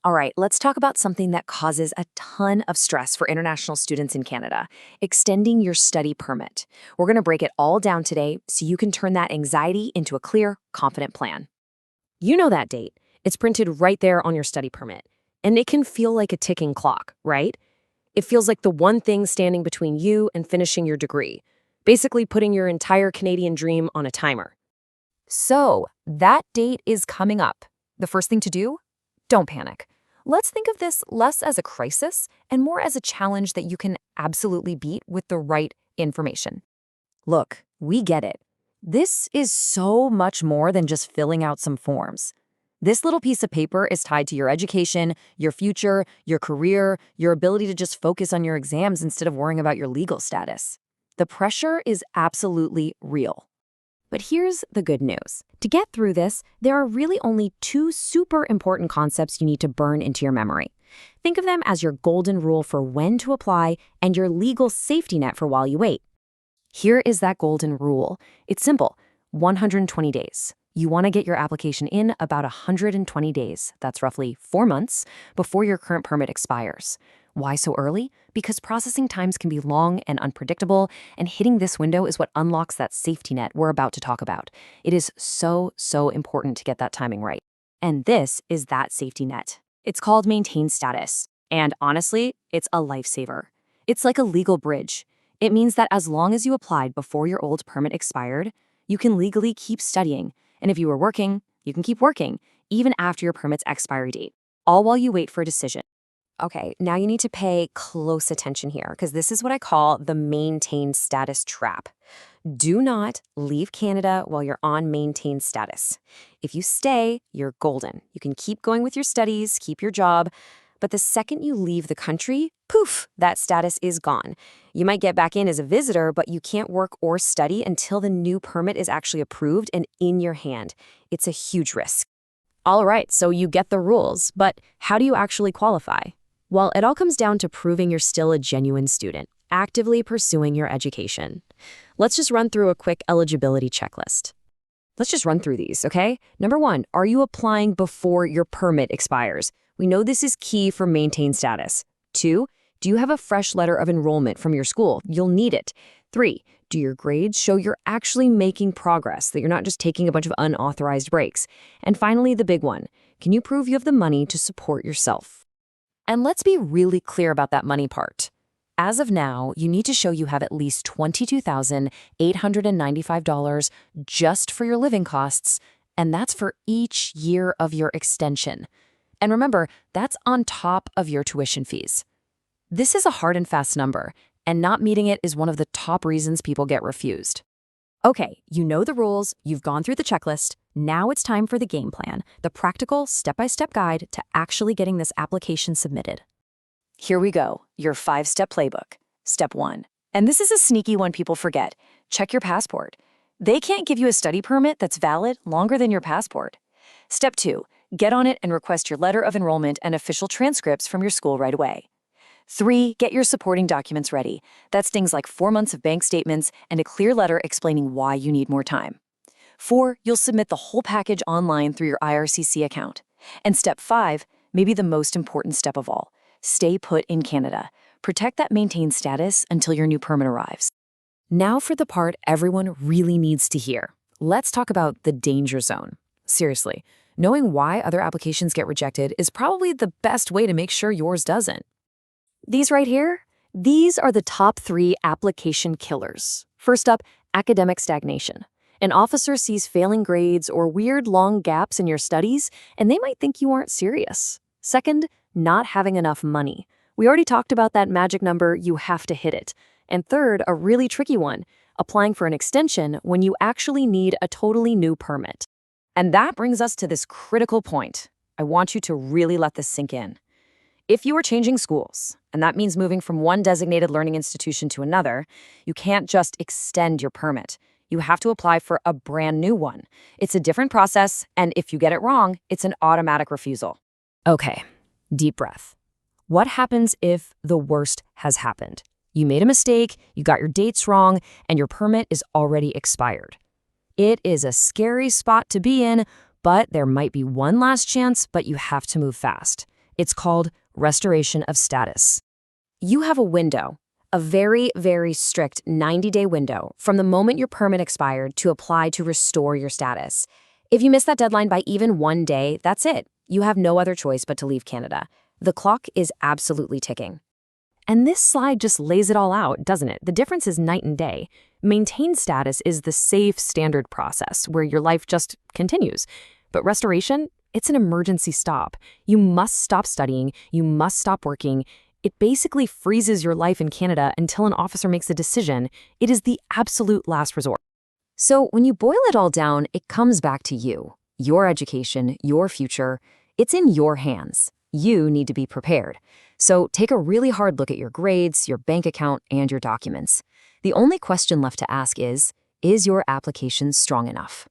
All right, let's talk about something that causes a ton of stress for international students in Canada, extending your study permit. We're going to break it all down today so you can turn that anxiety into a clear, confident plan. You know that date. It's printed right there on your study permit. And it can feel like a ticking clock, right? It feels like the one thing standing between you and finishing your degree, basically putting your entire Canadian dream on a timer. So, that date is coming up. The first thing to do? Don't panic. Let's think of this less as a crisis and more as a challenge that you can absolutely beat with the right information. Look, we get it. This is so much more than just filling out some forms. This little piece of paper is tied to your education, your future, your career, your ability to just focus on your exams instead of worrying about your legal status. The pressure is absolutely real. But here's the good news. To get through this, there are really only two super important concepts you need to burn into your memory. Think of them as your golden rule for when to apply and your legal safety net for while you wait. Here is that golden rule. It's simple, 120 days. You want to get your application in about 120 days, that's roughly 4 months, before your current permit expires. Why so early? Because processing times can be long and unpredictable, and hitting this window is what unlocks that safety net we're about to talk about. It is so important to get that timing right. And this is that safety net. It's called maintain status. And honestly, it's a lifesaver. It's like a legal bridge. It means that as long as you applied before your old permit expired, you can legally keep studying. And if you were working, you can keep working, even after your permit's expiry date, all while you wait for a decision. Okay, now you need to pay close attention here, because this is what I call the maintain status trap. Do not leave Canada while you're on maintain status. If you stay, you're golden. You can keep going with your studies, keep your job, but the second you leave the country, poof, that status is gone. You might get back in as a visitor, but you can't work or study until the new permit is actually approved and in your hand. It's a huge risk. All right, so you get the rules, but how do you actually qualify? Well, it all comes down to proving you're still a genuine student, actively pursuing your education. Let's just run through a quick eligibility checklist. Let's just run through these, okay? Number 1, are you applying before your permit expires? We know this is key for maintain status. 2, do you have a fresh letter of enrollment from your school? You'll need it. 3, do your grades show you're actually making progress, that you're not just taking a bunch of unauthorized breaks? And finally, the big one, can you prove you have the money to support yourself? And let's be really clear about that money part. As of now, you need to show you have at least $22,895 just for your living costs, and that's for each year of your extension. And remember, that's on top of your tuition fees. This is a hard and fast number, and not meeting it is one of the top reasons people get refused. Okay, you know the rules, you've gone through the checklist. Now it's time for the game plan, the practical step-by-step guide to actually getting this application submitted. Here we go, your 5-step playbook. Step 1. And this is a sneaky one people forget. Check your passport. They can't give you a study permit that's valid longer than your passport. Step 2. Get on it and request your letter of enrollment and official transcripts from your school right away. 3. Get your supporting documents ready. That's things like 4 months of bank statements and a clear letter explaining why you need more time. 4. You'll submit the whole package online through your IRCC account. And step 5, maybe the most important step of all, stay put in Canada. Protect that maintained status until your new permit arrives. Now for the part everyone really needs to hear. Let's talk about the danger zone. Seriously, knowing why other applications get rejected is probably the best way to make sure yours doesn't. These right here, these are the top 3 application killers. First up, academic stagnation. An officer sees failing grades or weird long gaps in your studies, and they might think you aren't serious. Second, not having enough money. We already talked about that magic number, you have to hit it. And third, a really tricky one, applying for an extension when you actually need a totally new permit. And that brings us to this critical point. I want you to really let this sink in. If you are changing schools, and that means moving from one designated learning institution to another, you can't just extend your permit. You have to apply for a brand new one. It's a different process, and if you get it wrong, it's an automatic refusal. Okay, deep breath. What happens if the worst has happened? You made a mistake, you got your dates wrong, and your permit is already expired. It is a scary spot to be in, but there might be one last chance, but you have to move fast. It's called restoration of status. You have a window, a very, very strict 90-day window from the moment your permit expired to apply to restore your status. If you miss that deadline by even 1 day, that's it. You have no other choice but to leave Canada. The clock is absolutely ticking. And this slide just lays it all out, doesn't it? The difference is night and day. Maintained status is the safe, standard process where your life just continues. But restoration, it's an emergency stop. You must stop studying. You must stop working. It basically freezes your life in Canada until an officer makes a decision. It is the absolute last resort. So when you boil it all down, it comes back to you. Your education, your future, it's in your hands. You need to be prepared. So take a really hard look at your grades, your bank account, and your documents. The only question left to ask is your application strong enough?